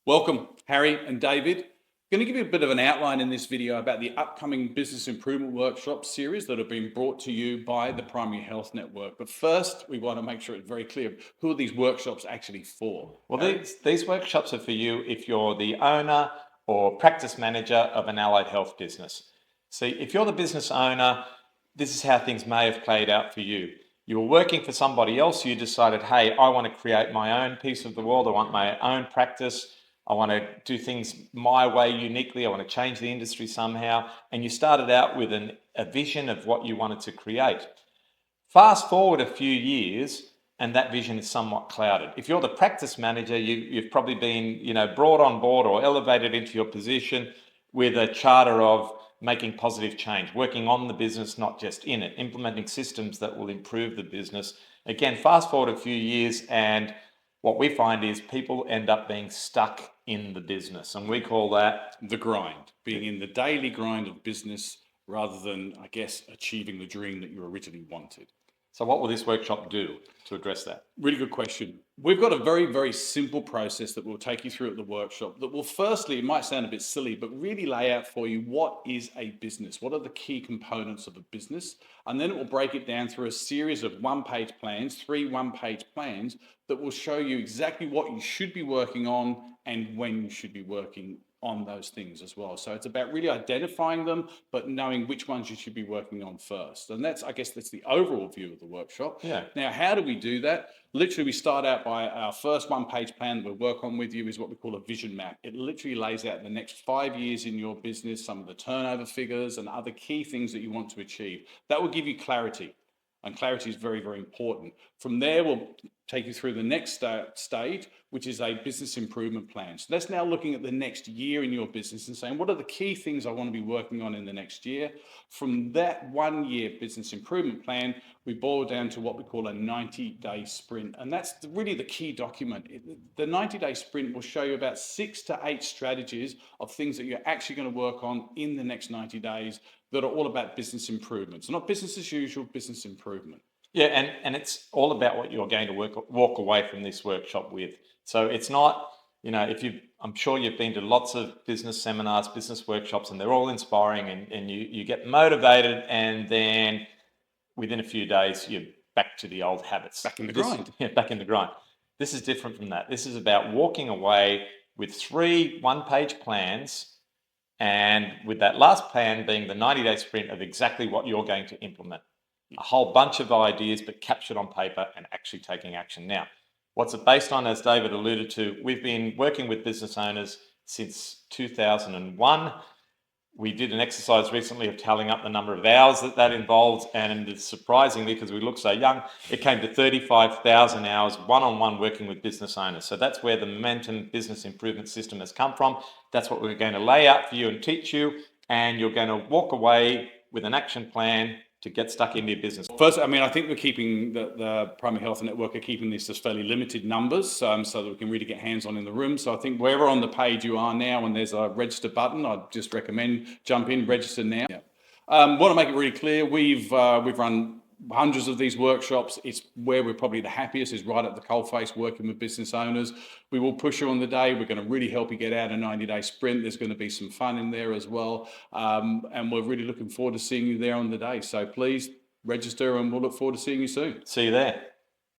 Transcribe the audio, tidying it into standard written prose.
Welcome, Harry and David. Going to give you a bit of an outline in this video about the upcoming business improvement workshop series that have been brought to you by the Primary Health Network. But first, we want to make sure it's very clear who are these workshops actually for. Well, these workshops are for you if you're the owner or practice manager of an allied health business. See, if you're the business owner, this is how things may have played out for you. You were working for somebody else, you decided, hey, I want to create my own piece of the world, I want my own practice, I want to do things my way uniquely, I want to change the industry somehow, and you started out with a vision of what you wanted to create. Fast forward a few years, and that vision is somewhat clouded. If you're the practice manager, you've probably been, brought on board or elevated into your position with a charter of making positive change, working on the business, not just in it, implementing systems that will improve the business. Again, fast forward a few years, and what we find is people end up being stuck in the business, and we call that The grind, being in the daily grind of business rather than, I guess, achieving the dream that you originally wanted. So what will this workshop do to address that? Really good question. We've got a very, very simple process that we'll take you through at the workshop that will firstly, it might sound a bit silly, but really lay out for you what is a business, what are the key components of a business, and then it will break it down through a series of one-page plans, 3 one-page plans that will show you exactly what you should be working on and when you should be working on those things as well. So it's about really identifying them, but knowing which ones you should be working on first. And that's the overall view of the workshop. Yeah. Now, how do we do that? Literally, we start out by our first one-page plan that we'll work on with you is what we call a vision map. It literally lays out the next 5 years in your business, some of the turnover figures and other key things that you want to achieve. That will give you clarity. And clarity is very, very important. From there, we'll take you through the next stage, which is a business improvement plan. So that's now looking at the next year in your business and saying, what are the key things I want to be working on in the next year? From that 1 year business improvement plan, we boil down to what we call a 90-day sprint. And that's really the key document. The 90-day sprint will show you about 6 to 8 strategies of things that you're actually going to work on in the next 90 days that are all about business improvement. So not business as usual, business improvement. Yeah, and it's all about what you're going to walk away from this workshop with. So it's not, I'm sure you've been to lots of business seminars, business workshops, and they're all inspiring, and you get motivated, and then within a few days, you're back to the old habits. Back in the grind. Yeah, back in the grind. This is different from that. This is about walking away with 3 one-page plans, and with that last plan being the 90-day sprint of exactly what you're going to implement. A whole bunch of ideas, but captured on paper and actually taking action. Now, what's it based on? As David alluded to, we've been working with business owners since 2001. We did an exercise recently of tallying up the number of hours that involves, and surprisingly, because we look so young, it came to 35,000 hours one-on-one working with business owners. So that's where the Momentum Business Improvement System has come from. That's what we're going to lay out for you and teach you, and you're going to walk away with an action plan to get stuck into your business. First, I think we're keeping the Primary Health Network are keeping this as fairly limited numbers so that we can really get hands-on in the room. So I think wherever on the page you are now and there's a register button, I'd just recommend jump in, register now. Yeah. Want to make it really clear, we've run hundreds of these workshops. It's where we're probably the happiest is right at the coalface working with business owners. We will push you on the day. We're going to really help you get out a 90-day sprint. There's going to be some fun in there as well. And we're really looking forward to seeing you there on the day. So please register and we'll look forward to seeing you soon. See you there.